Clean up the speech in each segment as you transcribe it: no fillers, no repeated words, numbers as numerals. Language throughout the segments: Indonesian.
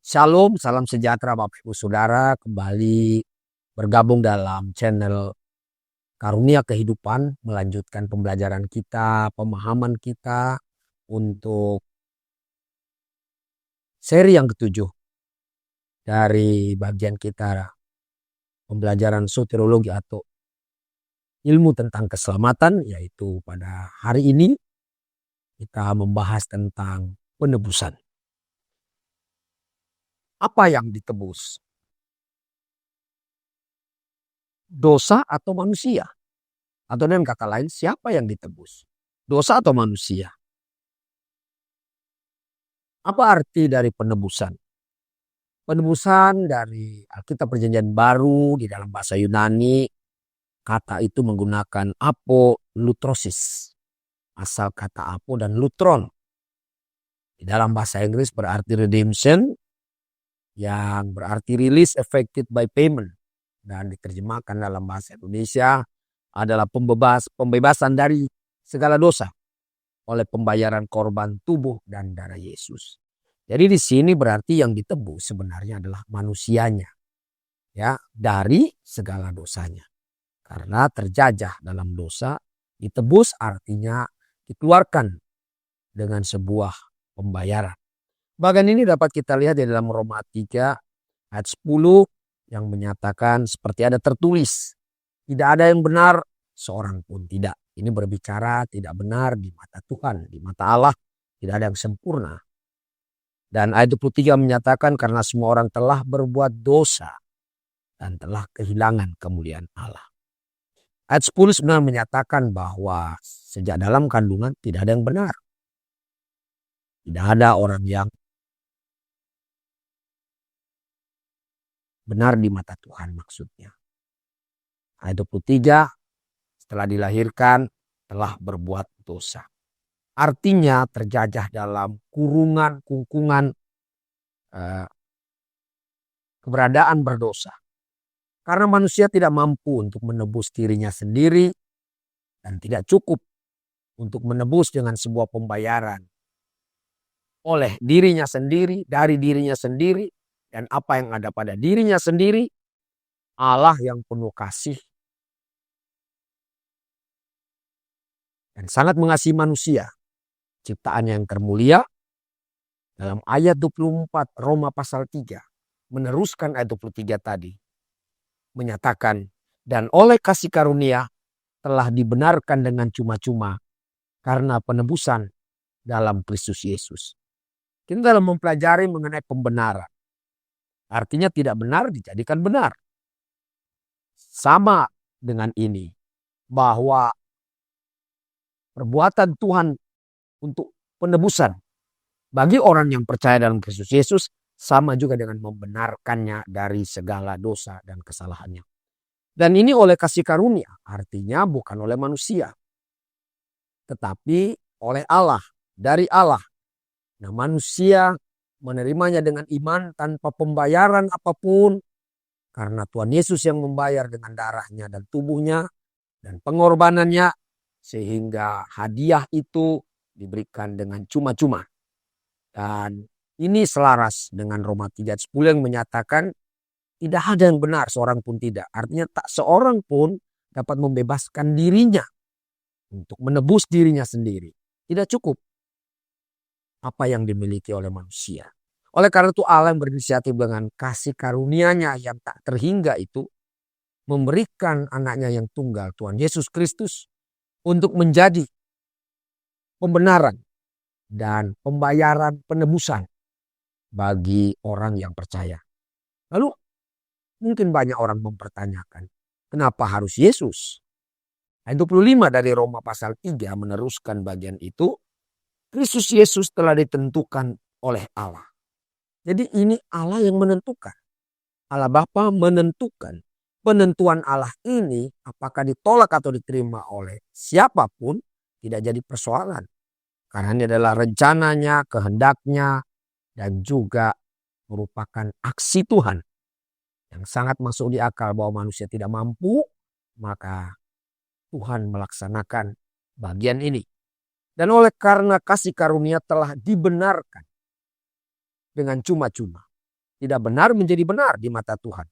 Shalom, salam sejahtera Bapak Ibu Saudara, kembali bergabung dalam channel Karunia Kehidupan, melanjutkan pembelajaran kita, pemahaman kita untuk seri yang ketujuh dari bagian kita pembelajaran soteriologi atau ilmu tentang keselamatan, yaitu pada hari ini kita membahas tentang penebusan. Apa yang ditebus? Dosa atau manusia? Atau dengan kata lain, siapa yang ditebus? Dosa atau manusia? Apa arti dari penebusan? Penebusan dari Alkitab Perjanjian Baru di dalam bahasa Yunani, kata itu menggunakan apolutrosis. Asal kata apo dan lutron. Di dalam bahasa Inggris berarti redemption, yang berarti release effected by payment. Dan diterjemahkan dalam bahasa Indonesia adalah pembebasan dari segala dosa oleh pembayaran korban tubuh dan darah Yesus. Jadi di sini berarti yang ditebus sebenarnya adalah manusianya, ya, dari segala dosanya. Karena terjajah dalam dosa, ditebus artinya dikeluarkan dengan sebuah pembayaran. Bagian ini dapat kita lihat di dalam Roma 3 ayat 10 yang menyatakan seperti ada tertulis, tidak ada yang benar seorang pun tidak. Ini berbicara tidak benar di mata Tuhan, di mata Allah tidak ada yang sempurna. Dan ayat 23 menyatakan karena semua orang telah berbuat dosa dan telah kehilangan kemuliaan Allah. Ayat 10 sebenarnya menyatakan bahwa sejak dalam kandungan tidak ada yang benar. Tidak ada orang yang benar di mata Tuhan maksudnya. Ayat 23, setelah dilahirkan telah berbuat dosa. Artinya terjajah dalam kungkungan keberadaan berdosa. Karena manusia tidak mampu untuk menebus dirinya sendiri dan tidak cukup untuk menebus dengan sebuah pembayaran oleh dirinya sendiri, dari dirinya sendiri, dan apa yang ada pada dirinya sendiri. Allah yang penuh kasih dan sangat mengasihi manusia, ciptaan yang termulia, dalam ayat 24 Roma pasal 3 meneruskan ayat 23 tadi, menyatakan dan oleh kasih karunia telah dibenarkan dengan cuma-cuma karena penebusan dalam Kristus Yesus. Kita dalam mempelajari mengenai pembenaran, artinya tidak benar dijadikan benar. Sama dengan ini, bahwa perbuatan Tuhan untuk penebusan bagi orang yang percaya dalam Kristus Yesus sama juga dengan membenarkannya dari segala dosa dan kesalahannya. Dan ini oleh kasih karunia, artinya bukan oleh manusia, tetapi oleh Allah, dari Allah. Nah, manusia menerimanya dengan iman tanpa pembayaran apapun, karena Tuhan Yesus yang membayar dengan darahnya dan tubuhnya dan pengorbanannya, sehingga hadiah itu diberikan dengan cuma-cuma. Dan ini selaras dengan Roma 3 ayat 10 yang menyatakan tidak ada yang benar seorang pun tidak. Artinya tak seorang pun dapat membebaskan dirinya untuk menebus dirinya sendiri. Tidak cukup apa yang dimiliki oleh manusia. Oleh karena itu Allah yang berinisiatif dengan kasih karunia-Nya yang tak terhingga itu memberikan anaknya yang tunggal, Tuhan Yesus Kristus, untuk menjadi pembenaran dan pembayaran penebusan bagi orang yang percaya. Lalu mungkin banyak orang mempertanyakan, kenapa harus Yesus? Ayat 25 dari Roma pasal 3 meneruskan bagian itu, Kristus Yesus telah ditentukan oleh Allah. Jadi ini Allah yang menentukan. Allah Bapa menentukan. Penentuan Allah ini apakah ditolak atau diterima oleh siapapun tidak jadi persoalan. Karena ini adalah rencananya, kehendaknya, dan juga merupakan aksi Tuhan yang sangat masuk di akal bahwa manusia tidak mampu, maka Tuhan melaksanakan bagian ini. Dan oleh karena kasih karunia telah dibenarkan dengan cuma-cuma. tidak benar menjadi benar di mata Tuhan.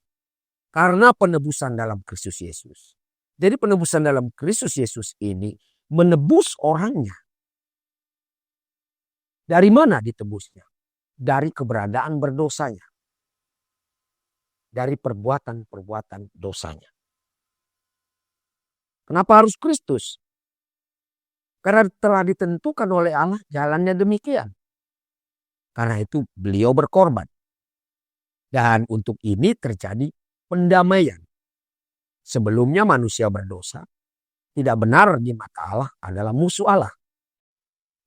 Karena penebusan dalam Kristus Yesus. Jadi penebusan dalam Kristus Yesus ini menebus orangnya. Dari mana ditebusnya? Dari keberadaan berdosanya. Dari perbuatan-perbuatan dosanya. Kenapa harus Kristus? Karena telah ditentukan oleh Allah jalannya demikian. Karena itu beliau berkorban. Dan untuk ini terjadi pendamaian. Sebelumnya manusia berdosa, tidak benar di mata Allah adalah musuh Allah.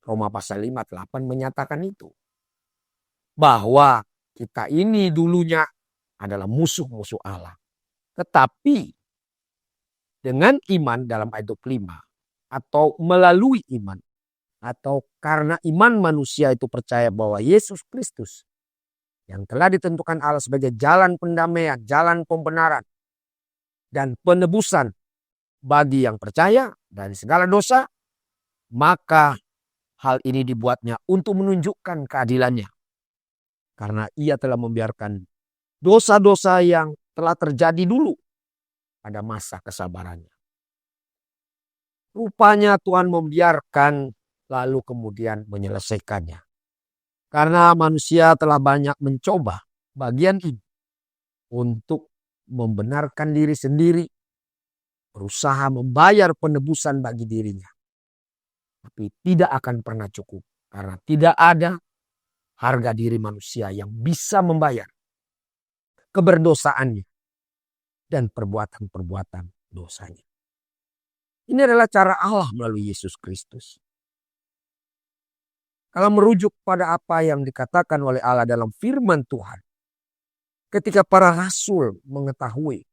Roma pasal 5:8 menyatakan itu. Bahwa kita ini dulunya adalah musuh-musuh Allah. Tetapi dengan iman dalam ayat 25 atau melalui iman atau karena iman manusia itu percaya bahwa Yesus Kristus yang telah ditentukan Allah sebagai jalan pendamaian, jalan pembenaran dan penebusan bagi yang percaya dari segala dosa, maka hal ini dibuatnya untuk menunjukkan keadilannya. Karena ia telah membiarkan dosa-dosa yang telah terjadi dulu pada masa kesabarannya. Rupanya Tuhan membiarkan lalu kemudian menyelesaikannya. Karena manusia telah banyak mencoba bagian ini untuk membenarkan diri sendiri, berusaha membayar penebusan bagi dirinya. Tapi tidak akan pernah cukup karena tidak ada harga diri manusia yang bisa membayar keberdosaannya dan perbuatan-perbuatan dosanya. Ini adalah cara Allah melalui Yesus Kristus. Kalau merujuk pada apa yang dikatakan oleh Allah dalam firman Tuhan. Ketika para rasul mengetahui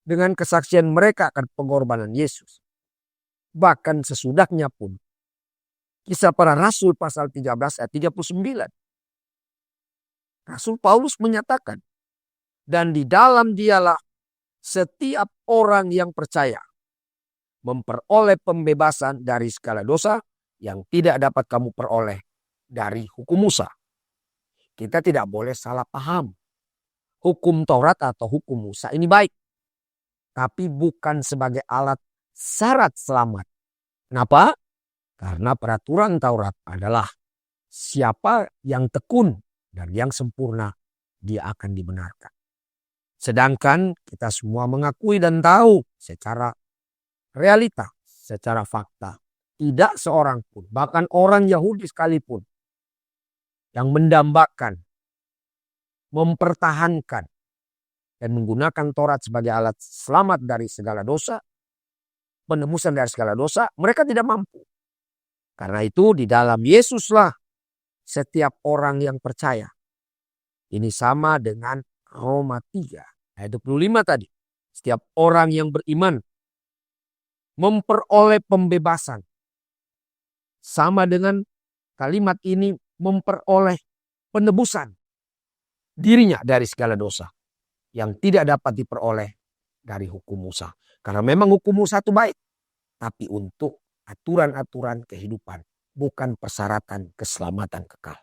dengan kesaksian mereka akan pengorbanan Yesus. Bahkan sesudahnya pun. Kisah para rasul pasal 13 ayat 39. Rasul Paulus menyatakan. Dan di dalam dialah setiap orang yang percaya memperoleh pembebasan dari segala dosa yang tidak dapat kamu peroleh dari hukum Musa. Kita tidak boleh salah paham. Hukum Taurat atau hukum Musa ini baik. Tapi bukan sebagai alat syarat selamat. Kenapa? Karena peraturan Taurat adalah siapa yang tekun dan yang sempurna dia akan dibenarkan. Sedangkan kita semua mengakui dan tahu secara realita, secara fakta. Tidak seorang pun, bahkan orang Yahudi sekalipun yang mendambakan, mempertahankan dan menggunakan Taurat sebagai alat selamat dari segala dosa, penebusan dari segala dosa, mereka tidak mampu. Karena itu di dalam Yesuslah setiap orang yang percaya. Ini sama dengan Roma 3 ayat 25 tadi. Setiap orang yang beriman memperoleh pembebasan. Sama dengan kalimat ini memperoleh penebusan dirinya dari segala dosa yang tidak dapat diperoleh dari hukum Musa. Karena memang hukum Musa itu baik, tapi untuk aturan-aturan kehidupan, bukan persyaratan keselamatan kekal.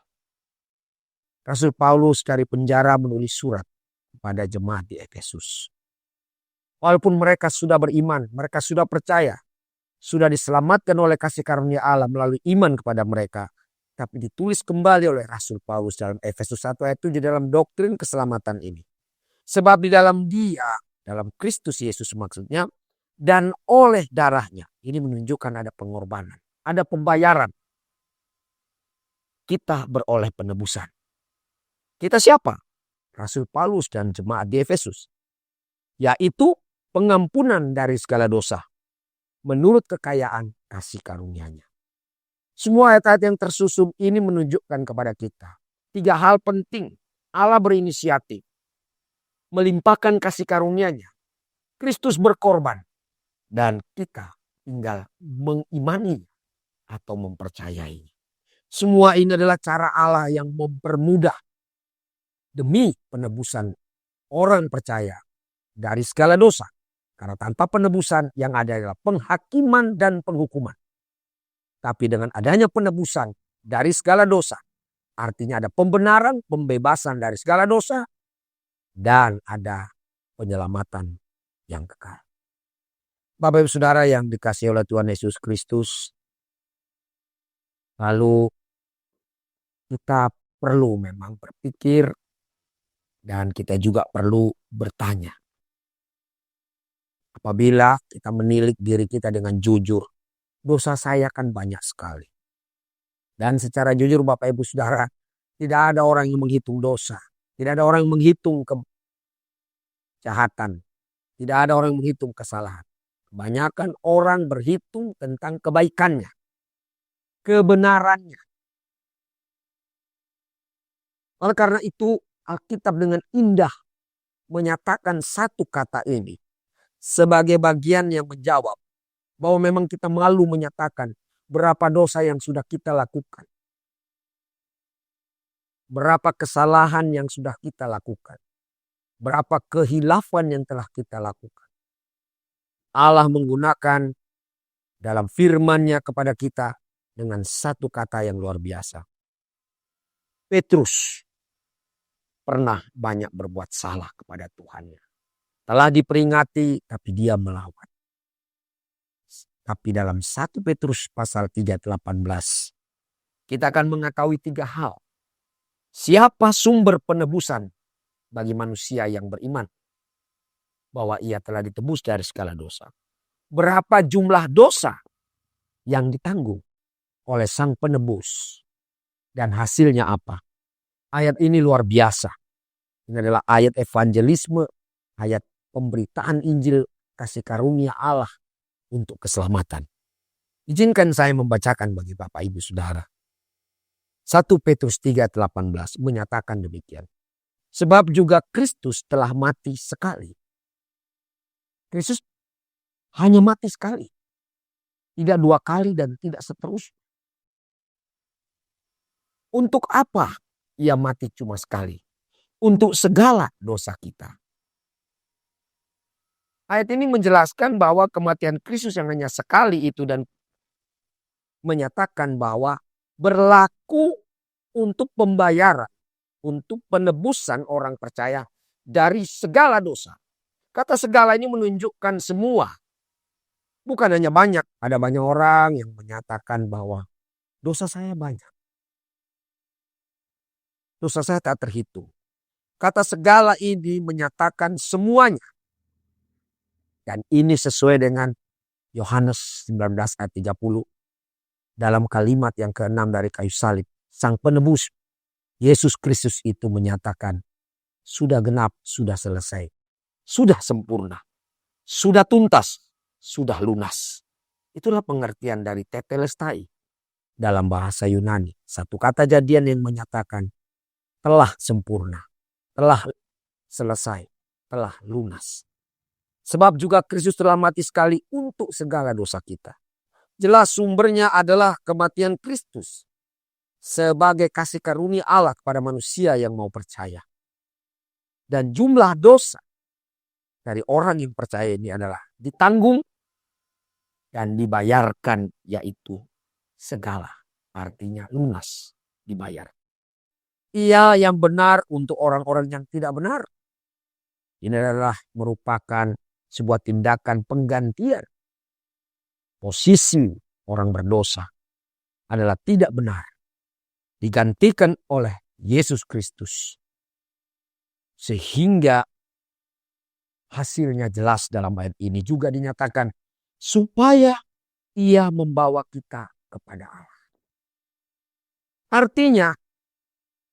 Rasul Paulus dari penjara menulis surat kepada jemaat di Efesus. Walaupun mereka sudah beriman, mereka sudah percaya, sudah diselamatkan oleh kasih karunia Allah melalui iman kepada mereka. Tapi ditulis kembali oleh Rasul Paulus dalam Efesus 1 ayat 7 dalam doktrin keselamatan ini. Sebab di dalam dia, dalam Kristus Yesus maksudnya, dan oleh darahnya. Ini menunjukkan ada pengorbanan, ada pembayaran. Kita beroleh penebusan. Kita siapa? Rasul Paulus dan jemaat di Efesus. Yaitu pengampunan dari segala dosa. Menurut kekayaan kasih karunia-Nya. Semua ayat-ayat yang tersusun ini menunjukkan kepada kita 3 hal penting. Allah berinisiatif. Melimpahkan kasih karunia-Nya. Kristus berkorban. Dan kita tinggal mengimani atau mempercayai. Semua ini adalah cara Allah yang mempermudah demi penebusan orang percaya dari segala dosa. Karena tanpa penebusan yang ada adalah penghakiman dan penghukuman. Tapi dengan adanya penebusan dari segala dosa, Artinya ada pembenaran, pembebasan dari segala dosa, dan ada penyelamatan yang kekal. Bapak Ibu Saudara yang dikasihi oleh Tuhan Yesus Kristus, lalu kita perlu memang berpikir dan kita juga perlu bertanya. Apabila kita menilik diri kita dengan jujur, dosa saya kan banyak sekali. Dan secara jujur Bapak Ibu Saudara, tidak ada orang yang menghitung dosa. Tidak ada orang yang menghitung kejahatan. Tidak ada orang yang menghitung kesalahan. Kebanyakan orang berhitung tentang kebaikannya, kebenarannya. Oleh karena itu Alkitab dengan indah menyatakan satu kata ini sebagai bagian yang menjawab bahwa memang kita malu menyatakan berapa dosa yang sudah kita lakukan. Berapa kesalahan yang sudah kita lakukan. Berapa kehilafan yang telah kita lakukan. Allah menggunakan dalam firman-Nya kepada kita dengan satu kata yang luar biasa. Petrus pernah banyak berbuat salah kepada Tuhannya. Telah diperingati tapi dia melawan. Tapi dalam 1 Petrus pasal 3:18 kita akan mengetahui 3 hal. Siapa sumber penebusan bagi manusia yang beriman? Bahwa ia telah ditebus dari segala dosa. Berapa jumlah dosa yang ditanggung oleh sang penebus? Dan hasilnya apa? Ayat ini luar biasa. Ini adalah ayat evangelisme, ayat pemberitaan Injil kasih karunia Allah untuk keselamatan. Izinkan saya membacakan bagi Bapak Ibu Saudara. 1 Petrus 3:18 menyatakan demikian. Sebab juga Kristus telah mati sekali. Kristus hanya mati sekali. Tidak 2 kali dan tidak seterusnya. Untuk apa ia mati cuma sekali? Untuk segala dosa kita. Ayat ini menjelaskan bahwa kematian Kristus yang hanya sekali itu dan menyatakan bahwa berlaku untuk pembayaran, untuk penebusan orang percaya dari segala dosa. Kata segala ini menunjukkan semua. Bukan hanya banyak. Ada banyak orang yang menyatakan bahwa dosa saya banyak. Dosa saya tak terhitung. Kata segala ini menyatakan semuanya. Dan ini sesuai dengan Yohanes 19 ayat 30. Dalam kalimat yang ke-6 dari kayu salib. Sang penebus Yesus Kristus itu menyatakan sudah genap, sudah selesai. Sudah sempurna. Sudah tuntas. Sudah lunas. Itulah pengertian dari tetelestai. Dalam bahasa Yunani. Satu kata jadian yang menyatakan telah sempurna. Telah selesai. Telah lunas. Sebab juga Kristus telah mati sekali untuk segala dosa kita. Jelas sumbernya adalah kematian Kristus. Sebagai kasih karunia Allah kepada manusia yang mau percaya. Dan jumlah dosa dari orang yang percaya ini adalah ditanggung dan dibayarkan, yaitu segala. Artinya lunas, dibayar. Ia yang benar untuk orang-orang yang tidak benar. Ini adalah merupakan sebuah tindakan penggantian. Posisi orang berdosa adalah tidak benar. Digantikan oleh Yesus Kristus. Sehingga hasilnya jelas dalam ayat ini juga dinyatakan. Supaya ia membawa kita kepada Allah. Artinya,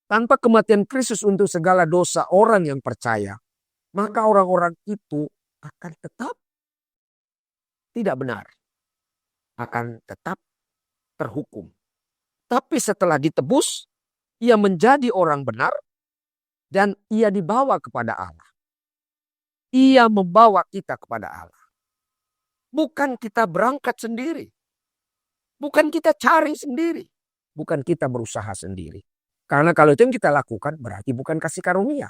tanpa kematian Kristus untuk segala dosa orang yang percaya, maka orang-orang itu akan tetap tidak benar. Akan tetap terhukum. Tapi setelah ditebus, ia menjadi orang benar dan ia dibawa kepada Allah. Ia membawa kita kepada Allah. Bukan kita berangkat sendiri. Bukan kita cari sendiri. Bukan kita berusaha sendiri. Karena kalau itu yang kita lakukan berarti bukan kasih karunia.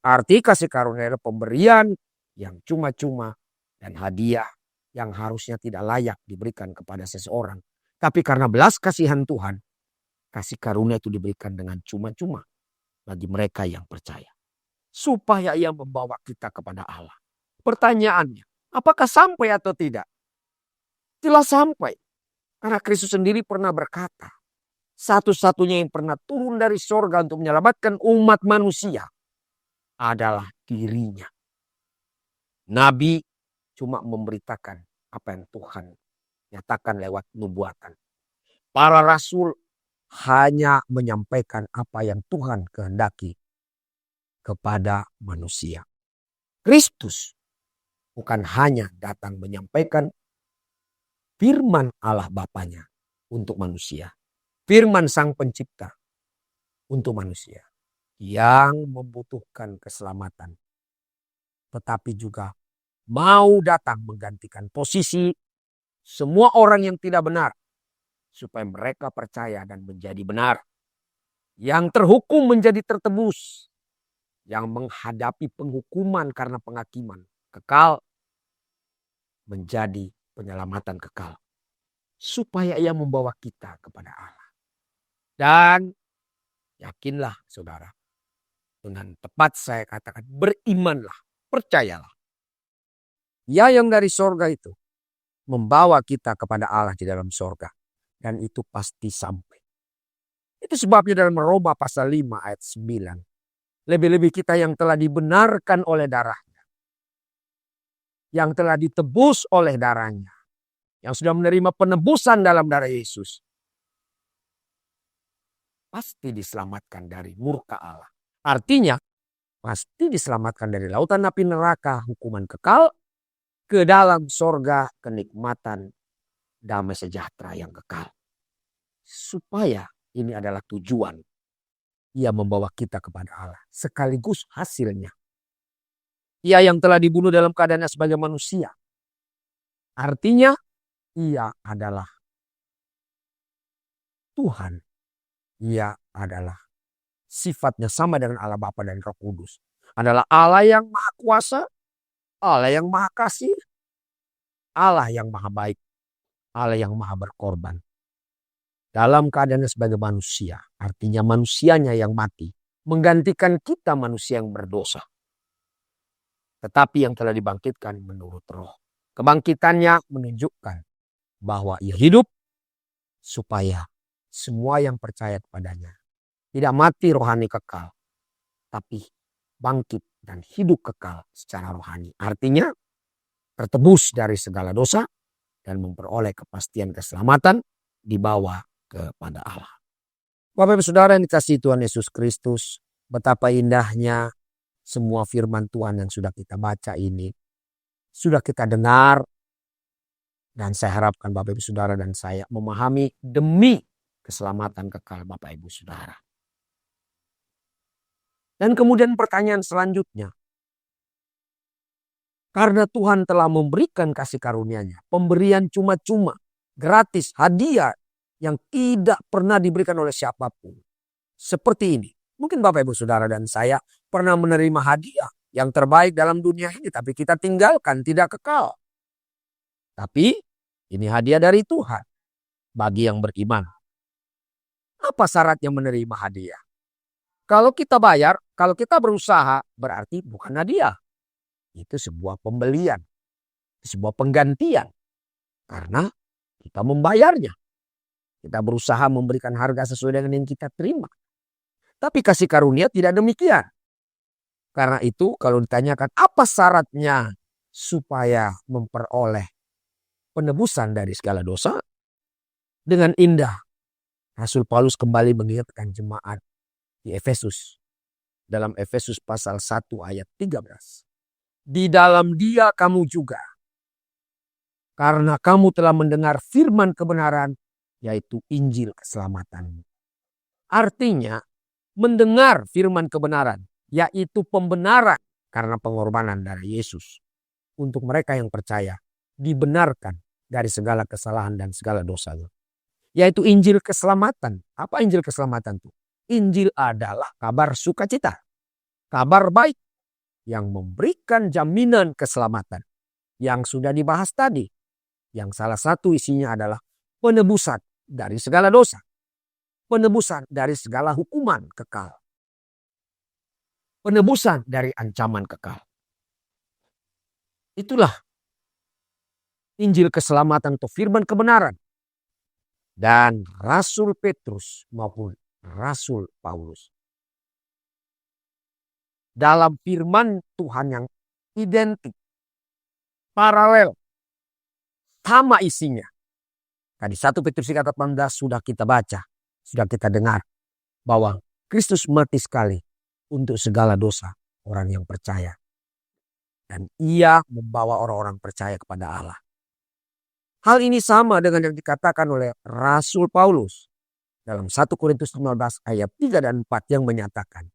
Arti kasih karunia adalah pemberian yang cuma-cuma dan hadiah yang harusnya tidak layak diberikan kepada seseorang. Tapi karena belas kasihan Tuhan, kasih karunia itu diberikan dengan cuma-cuma bagi mereka yang percaya. Supaya ia membawa kita kepada Allah. Pertanyaannya, apakah sampai atau tidak? Jelas sampai. Karena Kristus sendiri pernah berkata, satu-satunya yang pernah turun dari sorga untuk menyelamatkan umat manusia adalah dirinya. Nabi cuma memberitakan apa yang Tuhan nyatakan lewat nubuatan. Para rasul hanya menyampaikan apa yang Tuhan kehendaki kepada manusia. Kristus bukan hanya datang menyampaikan firman Allah Bapanya untuk manusia. Firman Sang Pencipta untuk manusia yang membutuhkan keselamatan. Tetapi juga mau datang menggantikan posisi semua orang yang tidak benar. Supaya mereka percaya dan menjadi benar. Yang terhukum menjadi tertebus. Yang menghadapi penghukuman karena penghakiman kekal menjadi penyelamatan kekal. Supaya ia membawa kita kepada Allah. Dan yakinlah saudara. Dengan tepat saya katakan berimanlah. Percayalah. Ia yang dari sorga itu membawa kita kepada Allah di dalam sorga. Dan itu pasti sampai. Itu sebabnya dalam Roma pasal 5 ayat 9. Lebih-lebih kita yang telah dibenarkan oleh darahnya. Yang telah ditebus oleh darahnya. Yang sudah menerima penebusan dalam darah Yesus. Pasti diselamatkan dari murka Allah. Artinya pasti diselamatkan dari lautan api neraka, hukuman kekal. Ke dalam sorga kenikmatan damai sejahtera yang kekal. Supaya ini adalah tujuan. Ia membawa kita kepada Allah. Sekaligus hasilnya. Ia yang telah dibunuh dalam keadaannya sebagai manusia. Artinya ia adalah Tuhan. Ia adalah sifatnya sama dengan Allah Bapa dan Roh Kudus. Adalah Allah yang maha kuasa. Allah yang maha kasih. Allah yang maha baik. Allah yang maha berkorban. Dalam keadaannya sebagai manusia. Artinya manusianya yang mati. Menggantikan kita manusia yang berdosa. Tetapi yang telah dibangkitkan menurut roh. Kebangkitannya menunjukkan bahwa ia hidup. Supaya semua yang percaya kepadanya. Tidak mati rohani kekal. Tapi bangkit dan hidup kekal secara rohani. Artinya tertebus dari segala dosa. Dan memperoleh kepastian keselamatan. Dibawa kepada Allah. Bapak Ibu Saudara yang dikasihi Tuhan Yesus Kristus. Betapa indahnya semua firman Tuhan yang sudah kita baca ini. Sudah kita dengar. Dan saya harapkan Bapak Ibu Saudara dan saya memahami demi keselamatan kekal Bapak Ibu Saudara. Dan kemudian pertanyaan selanjutnya. Karena Tuhan telah memberikan kasih karunia-Nya. Pemberian cuma-cuma. Gratis, hadiah. Yang tidak pernah diberikan oleh siapapun. Seperti ini. Mungkin Bapak Ibu Saudara dan saya pernah menerima hadiah. Yang terbaik dalam dunia ini. Tapi kita tinggalkan, tidak kekal. Tapi ini hadiah dari Tuhan. Bagi yang beriman. Apa syaratnya menerima hadiah? Kalau kita bayar, kalau kita berusaha, berarti bukan hadiah. Itu sebuah pembelian. Sebuah penggantian. Karena kita membayarnya. Kita berusaha memberikan harga sesuai dengan yang kita terima. Tapi kasih karunia tidak demikian. Karena itu kalau ditanyakan apa syaratnya supaya memperoleh penebusan dari segala dosa. Dengan indah. Rasul Paulus kembali mengingatkan jemaat di Efesus. Dalam Efesus pasal 1 ayat 13. Di dalam Dia kamu juga. Karena kamu telah mendengar firman kebenaran. Yaitu Injil keselamatan. Artinya mendengar firman kebenaran. Yaitu pembenaran karena pengorbanan dari Yesus. Untuk mereka yang percaya. Dibenarkan dari segala kesalahan dan segala dosanya. Yaitu Injil keselamatan. Apa Injil keselamatan itu? Injil adalah kabar sukacita. Kabar baik. Yang memberikan jaminan keselamatan. Yang sudah dibahas tadi. Yang salah satu isinya adalah penebusan dari segala dosa. penebusan dari segala hukuman kekal. Penebusan dari ancaman kekal. Itulah Injil keselamatan atau firman kebenaran. Dan Rasul Petrus maupun Rasul Paulus. Dalam firman Tuhan yang identik, paralel, sama isinya. Tadi 1 Petrus 4:18 sudah kita baca, sudah kita dengar bahwa Kristus mati sekali untuk segala dosa orang yang percaya. Dan ia membawa orang-orang percaya kepada Allah. Hal ini sama dengan yang dikatakan oleh Rasul Paulus dalam 1 Korintus 15 ayat 3 dan 4 yang menyatakan,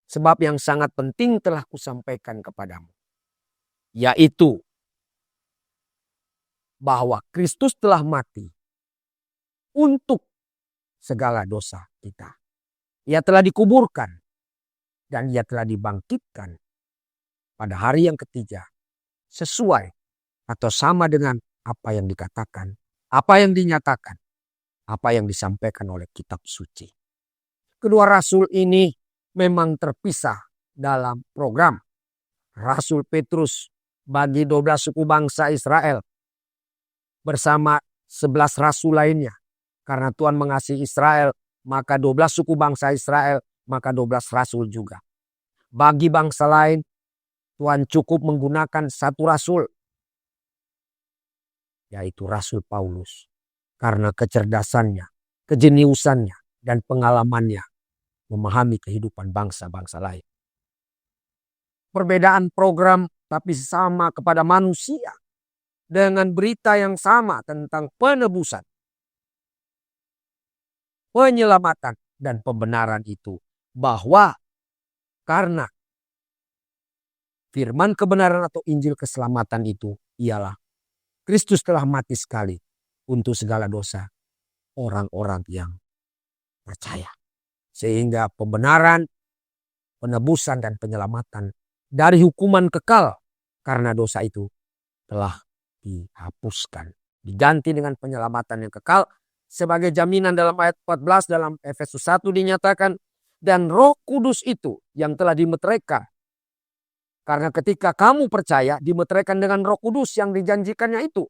sebab yang sangat penting telah kusampaikan kepadamu, yaitu bahwa Kristus telah mati untuk segala dosa kita. Ia telah dikuburkan dan ia telah dibangkitkan pada hari yang ketiga, sesuai atau sama dengan apa yang dikatakan, apa yang dinyatakan, apa yang disampaikan oleh kitab suci. Kedua rasul ini memang terpisah dalam program. Rasul Petrus bagi 12 suku bangsa Israel bersama 11 rasul lainnya. Karena Tuhan mengasihi Israel, maka 12 suku bangsa Israel, maka 12 rasul juga. Bagi bangsa lain, Tuhan cukup menggunakan satu rasul, yaitu Rasul Paulus. Karena kecerdasannya, kejeniusannya, dan pengalamannya memahami kehidupan bangsa-bangsa lain. Perbedaan program tapi sama kepada manusia. Dengan berita yang sama tentang penebusan, penyelamatan, dan pembenaran itu. Bahwa karena firman kebenaran atau Injil keselamatan itu ialah Kristus telah mati sekali untuk segala dosa orang-orang yang percaya. Sehingga pembenaran, penebusan, dan penyelamatan dari hukuman kekal karena dosa itu telah dihapuskan. Diganti dengan penyelamatan yang kekal sebagai jaminan dalam ayat 14 dalam Efesus 1 dinyatakan. Dan Roh Kudus itu yang telah dimeteraikan. Karena ketika kamu percaya dimeteraikan dengan Roh Kudus yang dijanjikannya itu.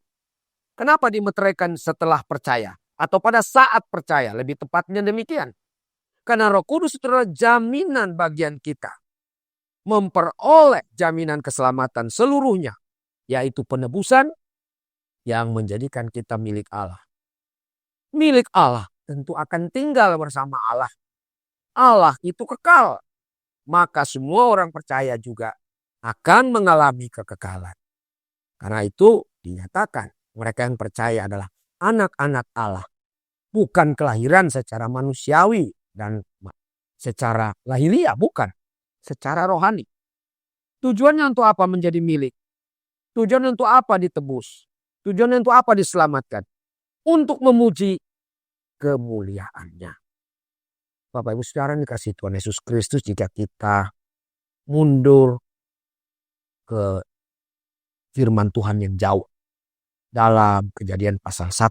Kenapa dimeteraikan setelah percaya? Atau pada saat percaya, lebih tepatnya demikian. Karena Roh Kudus itu adalah jaminan bagian kita. Memperoleh jaminan keselamatan seluruhnya. Yaitu penebusan yang menjadikan kita milik Allah. Milik Allah tentu akan tinggal bersama Allah. Allah itu kekal. Maka semua orang percaya juga akan mengalami kekekalan. Karena itu dinyatakan mereka yang percaya adalah anak-anak Allah. Bukan kelahiran secara manusiawi dan secara lahiriah, bukan. Secara rohani. Tujuannya untuk apa menjadi milik? Tujuannya untuk apa ditebus? Tujuannya untuk apa diselamatkan? Untuk memuji kemuliaannya. Bapak Ibu Saudara dikasih Tuhan Yesus Kristus, jika kita mundur ke firman Tuhan yang jauh. Dalam Kejadian pasal 1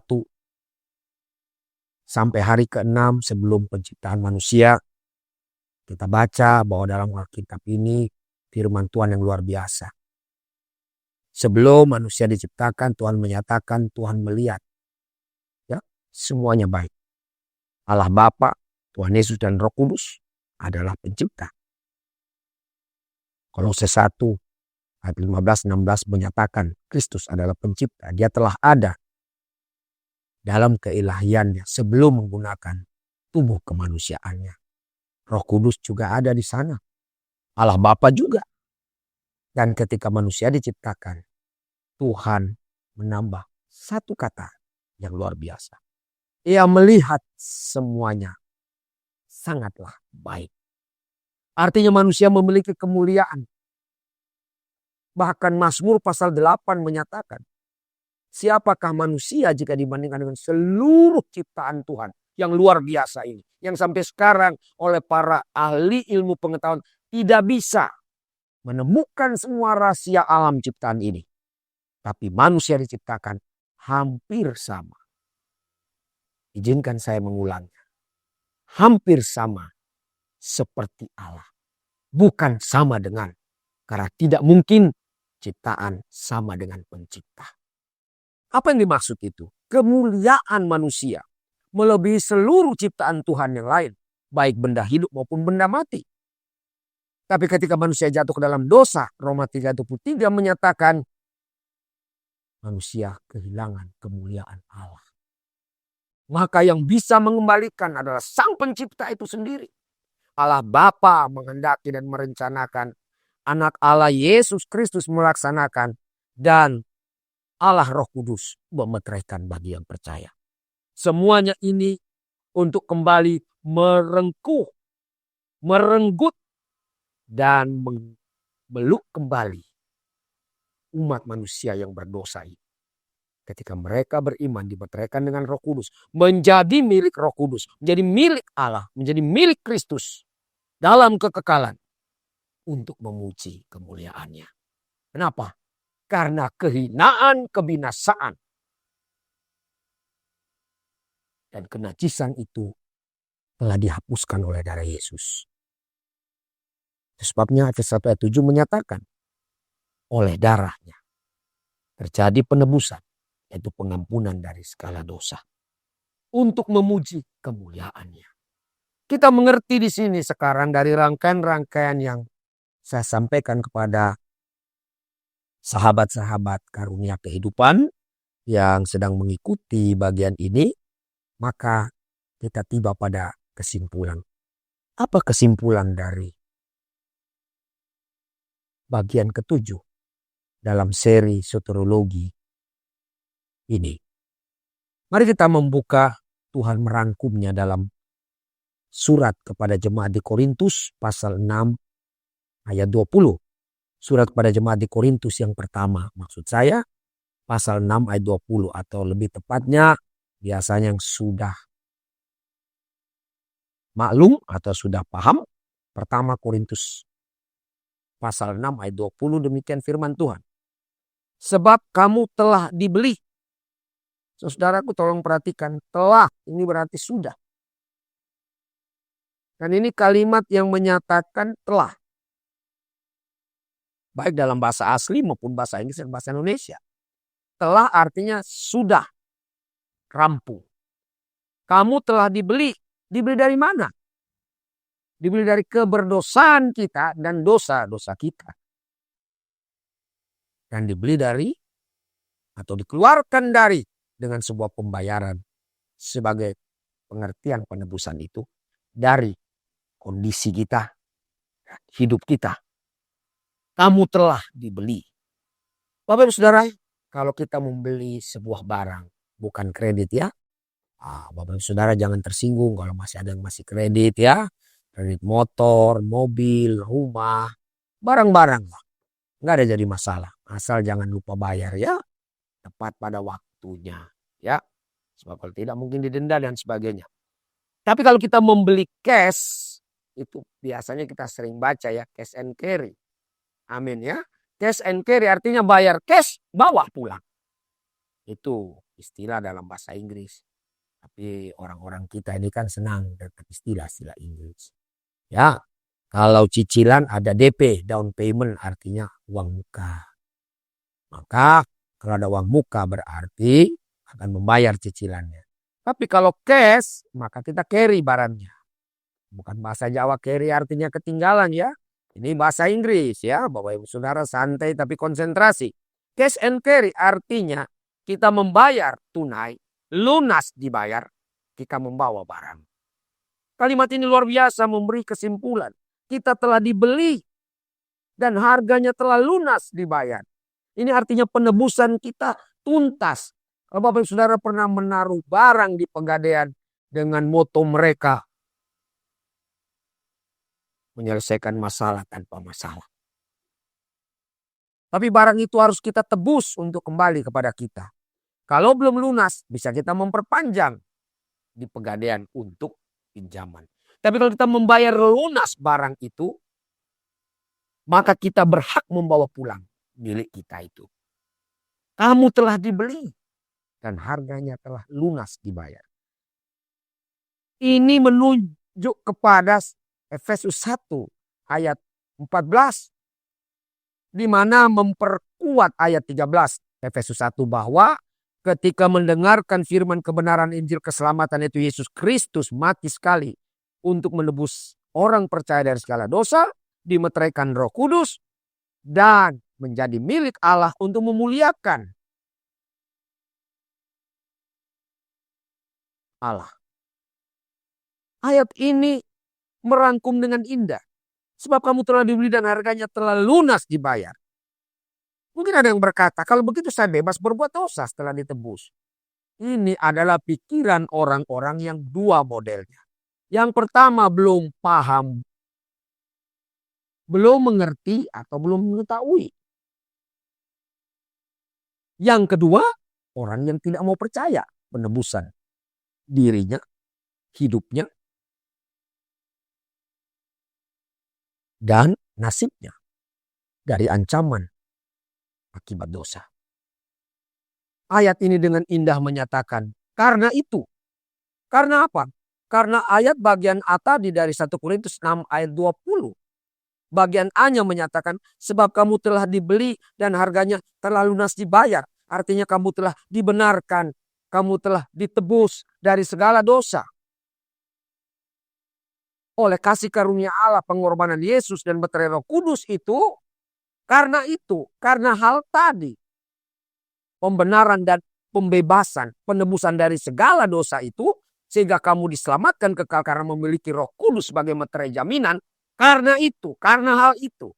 sampai hari ke-6 sebelum penciptaan manusia. Kita baca bahwa dalam Alkitab ini firman Tuhan yang luar biasa. Sebelum manusia diciptakan, Tuhan menyatakan, Tuhan melihat. Ya, semuanya baik. Allah Bapa, Tuhan Yesus dan Roh Kudus adalah pencipta. Kolose 1 ayat 15-16 menyatakan Kristus adalah pencipta. Dia telah ada dalam keilahiannya sebelum menggunakan tubuh kemanusiaannya. Roh Kudus juga ada di sana. Allah Bapa juga. Dan ketika manusia diciptakan, Tuhan menambah satu kata yang luar biasa. Ia melihat semuanya sangatlah baik. Artinya manusia memiliki kemuliaan. Bahkan Mazmur pasal 8 menyatakan, siapakah manusia jika dibandingkan dengan seluruh ciptaan Tuhan yang luar biasa ini. Yang sampai sekarang oleh para ahli ilmu pengetahuan tidak bisa menemukan semua rahasia alam ciptaan ini. Tapi manusia diciptakan hampir sama. Izinkan saya mengulangnya. hampir sama seperti Allah. Bukan sama dengan, karena tidak mungkin ciptaan sama dengan pencipta. Apa yang dimaksud itu? Kemuliaan manusia melebihi seluruh ciptaan Tuhan yang lain, baik benda hidup maupun benda mati. Tapi ketika manusia jatuh ke dalam dosa, Roma 3:23 menyatakan manusia kehilangan kemuliaan Allah. Maka yang bisa mengembalikan adalah Sang Pencipta itu sendiri. Allah Bapa menghendaki dan merencanakan, Anak Allah Yesus Kristus melaksanakan, dan Allah Roh Kudus memeteraikan bagi yang percaya. Semuanya ini untuk kembali merenggut, dan memeluk kembali umat manusia yang berdosa ini. Ketika mereka beriman, dimeteraikan dengan Roh Kudus, menjadi milik Roh Kudus, menjadi milik Allah, menjadi milik Kristus dalam kekekalan untuk memuji kemuliaannya. Kenapa? Karena kehinaan, kebinasaan, dan kenajisan itu telah dihapuskan oleh darah Yesus. Sebabnya Efesus 1 ayat 7 menyatakan, oleh darahnya terjadi penebusan, yaitu pengampunan dari segala dosa, untuk memuji kemuliaannya. Kita mengerti di sini sekarang dari rangkaian-rangkaian yang saya sampaikan kepada sahabat-sahabat karunia kehidupan yang sedang mengikuti bagian ini, maka kita tiba pada kesimpulan. Apa kesimpulan dari bagian ketujuh dalam seri soteriologi ini? Mari kita membuka, Tuhan merangkumnya dalam surat kepada jemaat di Korintus pasal 6 ayat 20. Surat kepada jemaat di Korintus yang pertama, maksud saya pasal 6 ayat 20, atau lebih tepatnya biasanya yang sudah maklum atau sudah paham, pertama Korintus pasal 6 ayat 20, demikian firman Tuhan. Sebab kamu telah dibeli. Saudaraku tolong perhatikan, telah ini berarti sudah. Dan ini kalimat yang menyatakan telah. Baik dalam bahasa asli maupun bahasa Inggris dan bahasa Indonesia. Telah artinya sudah rampung. Kamu telah dibeli. Dibeli dari mana? Dibeli dari keberdosaan kita dan dosa-dosa kita. Dan dibeli dari atau dikeluarkan dari dengan sebuah pembayaran sebagai pengertian penebusan itu dari kondisi kita, hidup kita. Kamu telah dibeli. Bapak Ibu Saudara, kalau kita membeli sebuah barang, bukan kredit ya. Bapak Ibu Saudara jangan tersinggung kalau masih ada yang masih kredit ya. Kredit motor, mobil, rumah, barang-barang lah. Nggak ada jadi masalah. Asal jangan lupa bayar ya. Tepat pada waktunya ya. Sebab kalau tidak mungkin didenda dan sebagainya. Tapi kalau kita membeli cash, itu biasanya kita sering baca ya, cash and carry. Amin ya. Cash and carry artinya bayar cash, bawa pulang. Itu istilah dalam bahasa Inggris. Tapi orang-orang kita ini kan senang dengan istilah-istilah Inggris. Ya, kalau cicilan ada DP, down payment artinya uang muka. Maka kalau ada uang muka berarti akan membayar cicilannya. Tapi kalau cash, maka kita carry barangnya. Bukan bahasa Jawa carry artinya ketinggalan ya. Ini bahasa Inggris ya. Bapak Ibu Saudara santai tapi konsentrasi. Cash and carry artinya kita membayar tunai, lunas dibayar, kita membawa barang. Kalimat ini luar biasa memberi kesimpulan. Kita telah dibeli dan harganya telah lunas dibayar. Ini artinya penebusan kita tuntas. Kalau Bapak Ibu Saudara pernah menaruh barang di Pegadaian dengan moto mereka menyelesaikan masalah tanpa masalah. Tapi barang itu harus kita tebus untuk kembali kepada kita. Kalau belum lunas, bisa kita memperpanjang di Pegadaian untuk pinjaman. Tapi kalau kita membayar lunas barang itu, maka kita berhak membawa pulang milik kita itu. Kamu telah dibeli dan harganya telah lunas dibayar. Ini merujuk kepada Efesus 1 ayat 14. Di mana memperkuat ayat 13 Efesus 1 bahwa ketika mendengarkan firman kebenaran Injil keselamatan itu Yesus Kristus mati sekali untuk menebus orang percaya dari segala dosa, dimeteraikan Roh Kudus dan menjadi milik Allah untuk memuliakan Allah. Ayat ini merangkum dengan indah. Sebab kamu telah dibeli dan harganya telah lunas dibayar. Mungkin ada yang berkata, kalau begitu saya bebas berbuat dosa setelah ditebus. Ini adalah pikiran orang-orang yang dua modelnya. Yang pertama belum paham, belum mengerti atau belum mengetahui. Yang kedua, orang yang tidak mau percaya penebusan dirinya, hidupnya, dan nasibnya dari ancaman akibat dosa. Ayat ini dengan indah menyatakan, karena itu. Karena apa? Karena ayat bagian A tadi dari 1 Korintus 6 ayat 20. Bagian A-nya menyatakan, sebab kamu telah dibeli dan harganya telah lunas dibayar. Artinya kamu telah dibenarkan, kamu telah ditebus dari segala dosa. Oleh kasih karunia Allah, pengorbanan Yesus dan meterai Roh Kudus itu, karena hal tadi, pembenaran dan pembebasan, penebusan dari segala dosa itu, sehingga kamu diselamatkan kekal karena memiliki Roh Kudus sebagai meterai jaminan. Karena hal itu.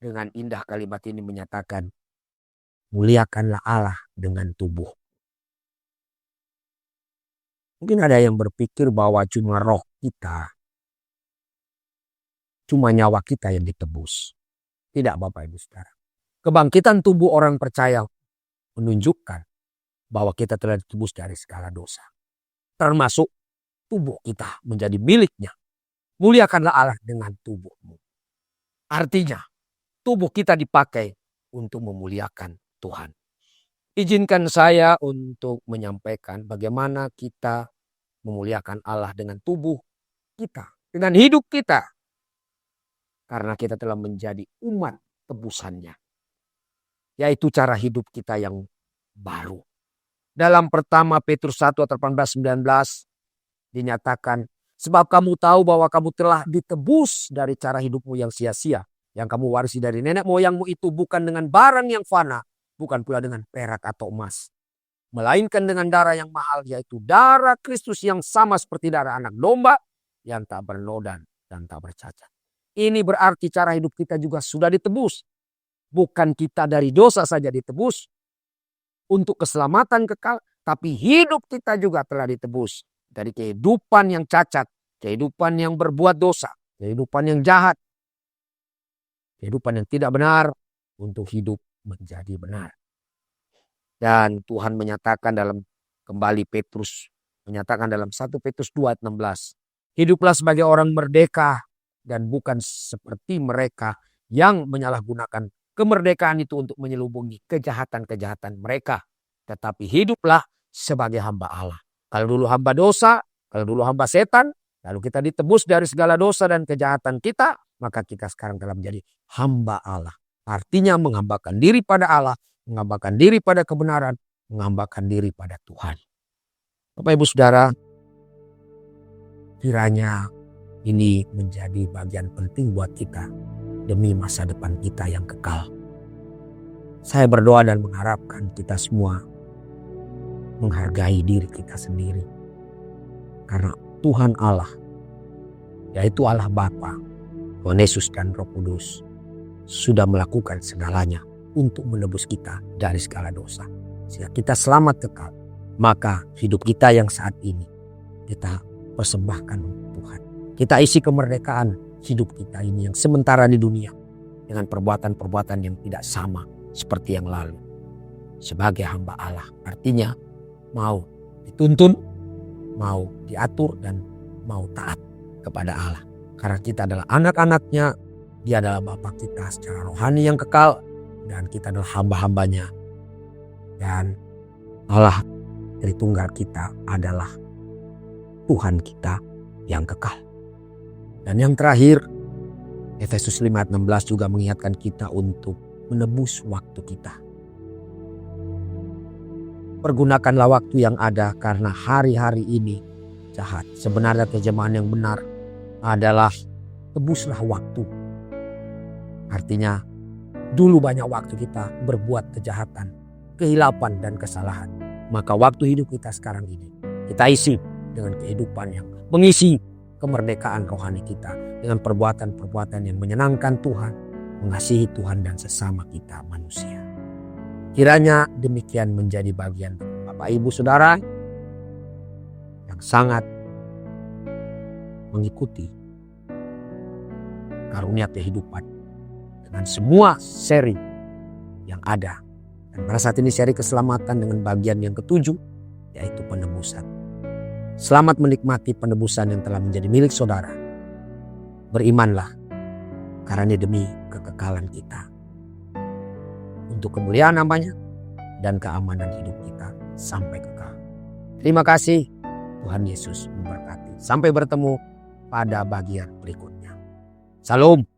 Dengan indah kalimat ini menyatakan, muliakanlah Allah dengan tubuh. Mungkin ada yang berpikir bahwa cuma roh kita, cuma nyawa kita yang ditebus. Tidak, Bapak Ibu Saudara. Kebangkitan tubuh orang percaya menunjukkan bahwa kita telah ditebus dari segala dosa. Termasuk tubuh kita menjadi miliknya. Muliakanlah Allah dengan tubuhmu. Artinya, tubuh kita dipakai untuk memuliakan Tuhan. Izinkan saya untuk menyampaikan bagaimana kita memuliakan Allah dengan tubuh kita, dengan hidup kita. Karena kita telah menjadi umat tebusannya. Yaitu cara hidup kita yang baru. Dalam pertama Petrus 1 ayat 18-19 dinyatakan, sebab kamu tahu bahwa kamu telah ditebus dari cara hidupmu yang sia-sia. Yang kamu warisi dari nenek moyangmu itu bukan dengan barang yang fana. Bukan pula dengan perak atau emas. Melainkan dengan darah yang mahal, yaitu darah Kristus yang sama seperti darah anak domba. Yang tak bernoda dan tak bercacat. Ini berarti cara hidup kita juga sudah ditebus. Bukan kita dari dosa saja ditebus. Untuk keselamatan kekal. Tapi hidup kita juga telah ditebus. Dari kehidupan yang cacat, kehidupan yang berbuat dosa, kehidupan yang jahat, kehidupan yang tidak benar untuk hidup menjadi benar. Dan Tuhan menyatakan kembali Petrus menyatakan dalam 1 Petrus 2 ayat 16, hiduplah sebagai orang merdeka dan bukan seperti mereka yang menyalahgunakan kemerdekaan itu untuk menyelubungi kejahatan-kejahatan mereka, tetapi hiduplah sebagai hamba Allah. Kalau dulu hamba dosa, kalau dulu hamba setan, lalu kita ditebus dari segala dosa dan kejahatan kita, maka kita sekarang telah menjadi hamba Allah. Artinya menghambakan diri pada Allah, menghambakan diri pada kebenaran, menghambakan diri pada Tuhan. Bapak Ibu Saudara, kiranya ini menjadi bagian penting buat kita demi masa depan kita yang kekal. Saya berdoa dan mengharapkan kita semua menghargai diri kita sendiri. Karena Tuhan Allah, yaitu Allah Bapa, Tuhan Yesus dan Roh Kudus, sudah melakukan segalanya untuk menebus kita dari segala dosa. Sehingga kita selamat kekal. Maka hidup kita yang saat ini kita persembahkan untuk Tuhan. Kita isi kemerdekaan hidup kita ini yang sementara di dunia dengan perbuatan-perbuatan yang tidak sama seperti yang lalu. Sebagai hamba Allah, artinya mau dituntun, mau diatur, dan mau taat kepada Allah. Karena kita adalah anak-anaknya, Dia adalah Bapa kita secara rohani yang kekal, dan kita adalah hamba-hambanya. Dan Allah Tritunggal kita adalah Tuhan kita yang kekal. Dan yang terakhir, Efesus 5 ayat 16 juga mengingatkan kita untuk menebus waktu kita. Pergunakanlah waktu yang ada karena hari-hari ini jahat. Sebenarnya terjemahan yang benar adalah tebuslah waktu. Artinya dulu banyak waktu kita berbuat kejahatan, kehilapan dan kesalahan. Maka waktu hidup kita sekarang ini kita isi dengan kehidupan yang mengisi kemerdekaan rohani kita dengan perbuatan-perbuatan yang menyenangkan Tuhan, mengasihi Tuhan dan sesama kita manusia. Kiranya demikian menjadi bagian Bapak Ibu Saudara yang sangat mengikuti karunia kehidupan dengan semua seri yang ada. Dan pada saat ini seri keselamatan dengan bagian yang ke-7, yaitu penebusan. Selamat menikmati penebusan yang telah menjadi milik saudara. Berimanlah karena demi kekekalan kita. Untuk kemuliaan namanya dan keamanan hidup kita sampai kekal. Terima kasih. Tuhan Yesus memberkati. Sampai bertemu pada bagian berikutnya. Salam.